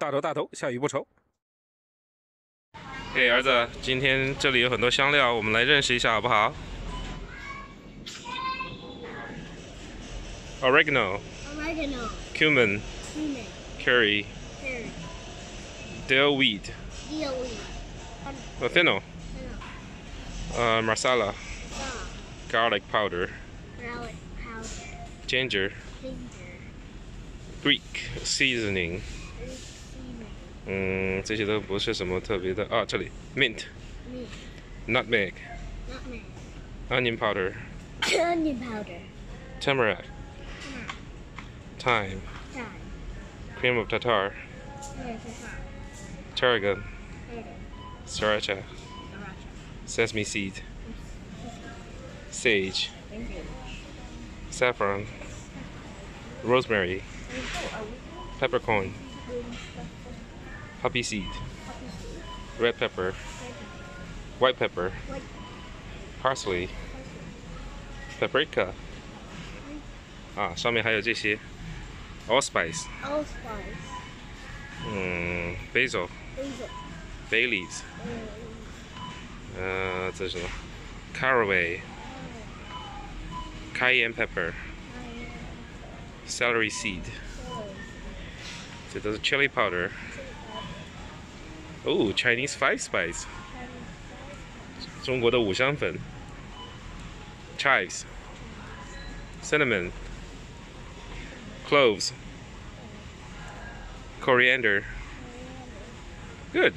大头，下雨不愁。嘿，儿子，今天这里有很多香料，我们来认识一下好不好 ？Oregano, cumin, curry, dill weed, fennel, masala, garlic powder, ginger, Greek seasoning。这些都不是什么特别的啊。这里 mint, nutmeg, onion powder, tamarind, thyme, cream of tartar, tarragon, sriracha, sesame seed, sage, saffron, rosemary, peppercorn, poppy seed, red pepper, white pepper, parsley, paprika 啊，上面还有这些 allspice, basil, bay leaves, 这是什么 caraway, cayenne pepper, celery seed， 这都是 chili powder。哦 ，Chinese five spice， 中国的五香粉 ，chives, cinnamon, cloves, coriander. Good.